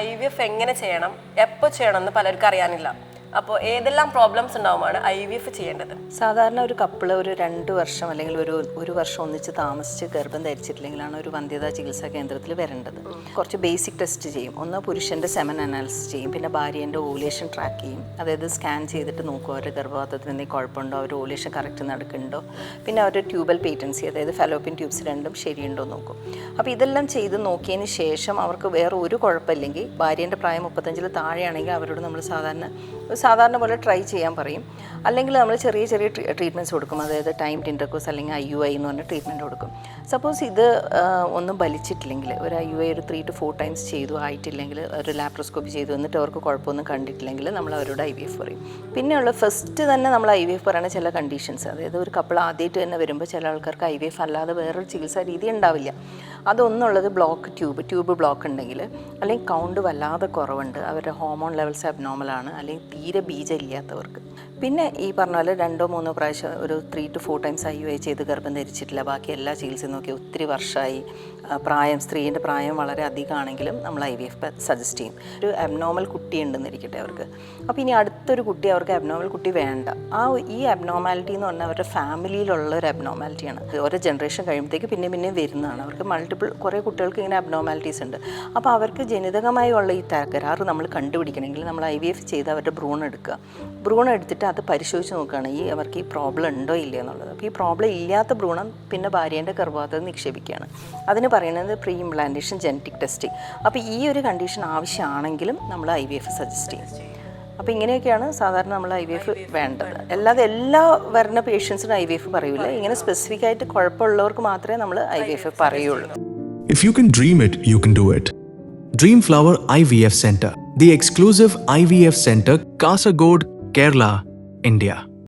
IVF എങ്ങനെ ചെയ്യണം, എപ്പോൾ ചെയ്യണമെന്ന് പലർക്കും അറിയാനില്ല. അപ്പോൾ ഏതെല്ലാം പ്രോബ്ലംസ് ഉണ്ടാവുമാണ് IVF ചെയ്യേണ്ടത്? സാധാരണ ഒരു കപ്പിൾ ഒരു 2 വർഷം അല്ലെങ്കിൽ ഒരു വർഷം ഒന്നിച്ച് താമസിച്ച് ഗർഭം ധരിച്ചിട്ടില്ലെങ്കിലാണ് ഒരു വന്ധ്യതാ ചികിത്സാ കേന്ദ്രത്തിൽ വരേണ്ടത്. കുറച്ച് ബേസിക് ടെസ്റ്റ് ചെയ്യും. ഒന്ന് പുരുഷൻ്റെ സെമൻ അനാലിസിസ് ചെയ്യും, പിന്നെ ഭാര്യേൻ്റെ ഓവുലേഷൻ ട്രാക്ക് ചെയ്യും. അതായത് സ്കാൻ ചെയ്തിട്ട് നോക്കും അവരുടെ ഗർഭപാത്രത്തിന് എന്തെങ്കിലും കുഴപ്പമുണ്ടോ, അവർ ഓവുലേഷൻ കറക്റ്റ് നടക്കുന്നുണ്ടോ, പിന്നെ അവരുടെ ട്യൂബൽ പേറ്റൻസി അതായത് ഫലോപ്പിൻ ട്യൂബ്സ് രണ്ടും ശരിയുണ്ടോ നോക്കും. അപ്പോൾ ഇതെല്ലാം ചെയ്ത് നോക്കിയതിന് ശേഷം അവർക്ക് വേറെ ഒരു കുഴപ്പമില്ലെങ്കിൽ, ഭാര്യേൻ്റെ പ്രായം 35-ൽ താഴെയാണെങ്കിൽ അവരോട് നമ്മൾ സാധാരണ പോലെ ട്രൈ ചെയ്യാൻ പറയും. അല്ലെങ്കിൽ നമ്മൾ ചെറിയ ട്രീറ്റ്മെൻറ്റ്സ് കൊടുക്കും. അതായത് ടൈം ഇൻ്റർകോഴ്സ് അല്ലെങ്കിൽ IUI എന്ന് പറഞ്ഞ ട്രീറ്റ്മെൻറ്റ് കൊടുക്കും. സപ്പോസ് ഇത് ഒന്നും ബലിച്ചിട്ടില്ലെങ്കിൽ, ഒരു IUI ഒരു 3 to 4 times ചെയ്തു ആയിട്ടില്ലെങ്കിൽ, ഒരു ലാപ്രോസ്കോപ്പി ചെയ്തു എന്നിട്ട് അവർക്ക് കുഴപ്പമൊന്നും കണ്ടിട്ടില്ലെങ്കിൽ നമ്മൾ അവരോട് IVF പറയും. പിന്നെയുള്ള ഫസ്റ്റ് തന്നെ നമ്മൾ IVF പറയുന്ന ചില കണ്ടീഷൻസ്, അതായത് ഒരു കപ്പിൾ ആദ്യമായിട്ട് തന്നെ വരുമ്പോൾ ചില ആൾക്കാർക്ക് IVF അല്ലാതെ വേറൊരു ചികിത്സാ രീതി ഉണ്ടാവില്ല. അതൊന്നുള്ളത് ട്യൂബ് ബ്ലോക്ക് ഉണ്ടെങ്കിൽ, അല്ലെങ്കിൽ കൗണ്ട് വല്ലാതെ കുറവുണ്ട്, അവരുടെ ഹോർമോൺ ലെവൽസ് അബ്നോർമലാണ്, അല്ലെങ്കിൽ തീരെ ബീജം ഇല്ലാത്തവർക്ക്. പിന്നെ ഈ പറഞ്ഞ പോലെ 2-3 പ്രാവശ്യം ഒരു 3 to 4 times IUI ചെയ്ത് ഗർഭം ധരിച്ചിട്ടില്ല, ബാക്കി എല്ലാ ചികിത്സയും നോക്കി ഒത്തിരി വർഷമായി, സ്ത്രീൻ്റെ പ്രായം വളരെ അധികമാണെങ്കിലും നമ്മൾ IVF സജസ്റ്റ് ചെയ്യും. ഒരു അബ്നോർമൽ കുട്ടി ഉണ്ടെന്നിരിക്കട്ടെ അവർക്ക്, അപ്പോൾ ഇനി അടുത്തൊരു കുട്ടി അവർക്ക് അബ്നോർമൽ കുട്ടി വേണ്ട. ഈ അബ്നോർമാലിറ്റി എന്ന് പറഞ്ഞാൽ അവരുടെ ഫാമിലിയിലുള്ള ഒരു അബ്നോർമാലിറ്റിയാണ്. ഓരോ ജനറേഷൻ കഴിയുമ്പോഴത്തേക്ക് പിന്നെ വരുന്നതാണ്. അവർക്ക് കുറേ കുട്ടികൾക്ക് ഇങ്ങനെ അബ്നോർമാലിറ്റീസ് ഉണ്ട്. അപ്പോൾ അവർക്ക് ജനിതകമായുള്ള ഈ തകരാറ് നമ്മൾ കണ്ടുപിടിക്കണമെങ്കിൽ നമ്മൾ IVF ചെയ്ത് അവരുടെ ഭ്രൂണം എടുക്കുക. ഭ്രൂണം എടുത്തിട്ട് അത് പരിശോധിച്ച് നോക്കുകയാണ് അവർക്ക് ഈ പ്രോബ്ലം ഉണ്ടോ ഇല്ലയോ എന്നുള്ളത്. അപ്പോൾ ഈ പ്രോബ്ലം ഇല്ലാത്ത ഭ്രൂണം പിന്നെ ഭാര്യേൻ്റെ ഗർഭപാത്രത്തിൽ നിക്ഷേപിക്കുകയാണ്. അതിന് പറയുന്നത് പ്രീ ഇംപ്ലാന്റേഷൻ ജനറ്റിക് ടെസ്റ്റിംഗ്. അപ്പോൾ ഈ ഒരു കണ്ടീഷൻ ആവശ്യമാണെങ്കിലും നമ്മൾ IVF സജസ്റ്റ് ചെയ്യും. അപ്പോൾ ഇങ്ങനെയൊക്കെയാണ് സാധാരണ നമ്മൾ IVF വേണ്ടത്. അല്ലാതെ എല്ലാ വരുന്ന പേഷ്യൻസിനും IVF പറയൂല. ഇങ്ങനെ സ്പെസിഫിക് ആയിട്ട് കുഴപ്പമുള്ളവർക്ക് മാത്രമേ നമ്മൾ IVF പറയുള്ളൂ. If you can dream it, you can do it. Dream Flower IVF Center, the exclusive IVF center, Kasaragod, Kerala, India.